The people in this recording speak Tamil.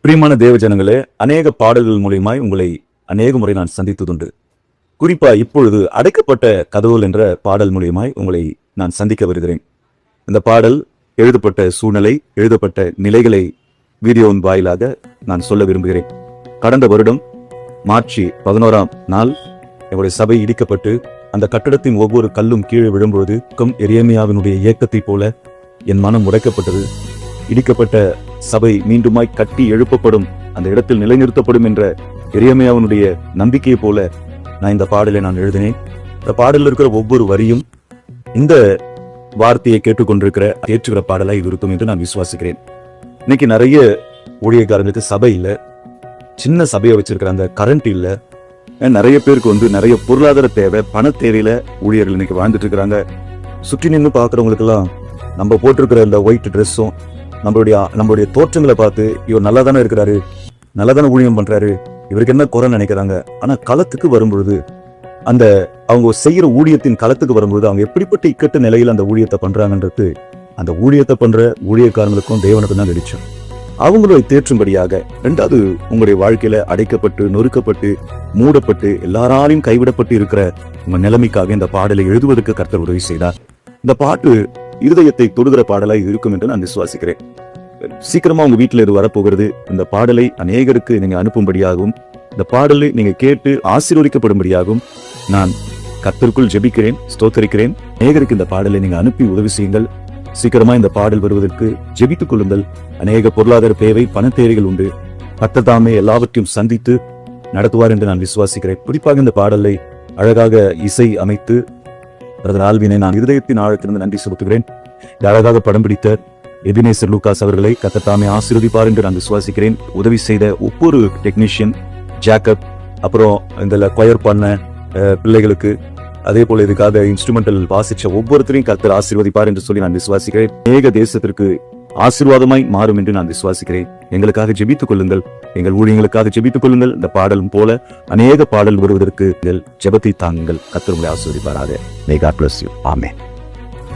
பிரியமான தேவ ஜனங்களே, அநேக பாடல்கள் மூலியமாய் உங்களை அநேக முறை நான் சந்தித்ததுண்டு. குறிப்பா இப்பொழுது அடைக்கப்பட்ட கதவுகள் என்ற பாடல் மூலியமாய் உங்களை நான் சந்திக்க வருகிறேன். இந்த பாடல் எழுதப்பட்ட சூழ்நிலை, எழுதப்பட்ட நிலைகளை வீடியோவின் வாயிலாக நான் சொல்ல விரும்புகிறேன். கடந்த வருடம் மார்ச் 11ஆம் நாள் எங்களுடைய சபை இடிக்கப்பட்டு அந்த கட்டடத்தின் ஒவ்வொரு கல்லும் கீழே விழும்பொழுது எரேமியாவினுடைய இயக்கத்தை போல என் மனம் உடைக்கப்பட்டது. இடிக்கப்பட்ட சபை மீண்டுமாய் கட்டி எழுப்பப்படும், அந்த இடத்தில் நிலைநிறுத்தப்படும் என்ற எரேமியாவினுடைய நம்பிக்கையை போல நான் இந்த பாடலை நான் எழுதினேன். இந்த பாடலில் இருக்கிற ஒவ்வொரு வரியும் இந்த வார்த்தையை கேட்டுக்கொண்டிருக்கிற ஏற்றுகிற பாடலாய் இது இருக்கும் என்று நான் விசுவாசிக்கிறேன். இன்னைக்கு நிறைய ஊழியக்காரங்களுக்கு சபை இல்லை, சின்ன சபையை வச்சிருக்கிற அந்த கரண்ட் இல்லை, நிறைய பேருக்கு நிறைய பொருளாதார தேவை, பண தேவையில ஊழியர்கள் இன்னைக்கு வாழ்ந்துட்டு இருக்கிறாங்க. சுற்றி நின்று பார்க்குறவங்களுக்கெல்லாம் நம்ம போட்டிருக்கிற இந்த ஒயிட் ட்ரெஸ்ஸும் நம்மளுடைய தோற்றங்களை பார்த்து இவர் நல்லா தானே இருக்கிறாரு, நல்லா தானே ஊழியம் பண்றாரு, இவருக்கு என்ன குறை நினைக்கிறாங்க. ஆனா களத்துக்கு வரும்பொழுது, அந்த அவங்க செய்யற ஊழியத்தின் களத்துக்கு வரும்பொழுது அவங்க எப்படிப்பட்ட இக்கட்டு நிலையில் அந்த ஊழியத்தை பண்றாங்கன்றது அந்த ஊழியத்தை பண்ற ஊழியக்காரங்களுக்கும் தேவனுக்கும் தான் வெளிச்சம். அவங்களை தேற்றும்படியாக ரெண்டாவது, உங்களுடைய வாழ்க்கையில அடைக்கப்பட்டு நொறுக்கப்பட்டு மூடப்பட்டு எல்லாராலையும் கைவிடப்பட்டு இருக்கிற உங்க நிலைமைக்காக இந்த பாடலை எழுதுவதற்கு கர்த்தர் உதவி செய்தார். இந்த பாட்டு இருதயத்தை தொடுகிற பாடலாய் இருக்கும் என்று நான் விசுவாசிக்கிறேன். சீக்கிரமா உங்க வீட்டுல இது வரப்போகிறது. இந்த பாடலை அநேகருக்கு நீங்க அனுப்பும்படியாகவும், இந்த பாடலை நீங்க கேட்டு ஆசீர்வதிக்கப்படும்படியாகவும் நான் கர்த்தருக்குள் ஜெபிக்கிறேன், ஸ்தோத்தரிக்கிறேன். அநேகருக்கு இந்த பாடலை நீங்க அனுப்பி உதவி செய்யுங்கள். சீக்கிரமா இந்த பாடல் வருவதற்கு ஜெபித்துக் கொள்ளுங்கள். அநேக பொருளாதார தேவை, பண தேவைகள் உண்டு. கர்த்தர் தாமே எல்லாவற்றையும் சந்தித்து நடத்துவார் என்று நான் விசுவாசிக்கிறேன். குறிப்பாக இந்த பாடலை அழகாக இசை அமைத்து பிரதர் ஆல்வினை நான் இருதயத்தின் ஆழத்திலிருந்து நன்றி செலுத்துகிறேன். அழகாக படம் பிடித்த எபினேசர் லூகாஸ் அவர்களை கர்த்தர் தாமே ஆசீர்வதிப்பார் என்று நான் விசுவாசிக்கிறேன். உதவி செய்த ஒவ்வொரு டெக்னீஷியன், ஜாக்கப், அப்புறம் இந்த கொயர் பண்ண பிள்ளைகளுக்கு, அதே போல இதுக்காக இன்ஸ்ட்ருமெண்டல் வாசிச்ச ஒவ்வொருத்தரையும் கர்த்தர் ஆசீர்வதிப்பார் என்று சொல்லி நான் விசுவாசிக்கிறேன். அநேக தேசத்திற்கு ஆசீர்வாதமாய் மாறும் என்று நான் விசுவாசிக்கிறேன். எங்களுக்காக ஜெபித்துக் கொள்ளுங்கள், எங்கள் ஊழியங்களுக்காக ஜெபித்துக் கொள்ளுங்கள். இந்த பாடலும் போல அநேக பாடல் வருவதற்கு ஜெபத்தை தாங்குங்கள். கர்த்தர் உங்களை ஆசீர்வதிப்பாராக. May God bless you. Amen.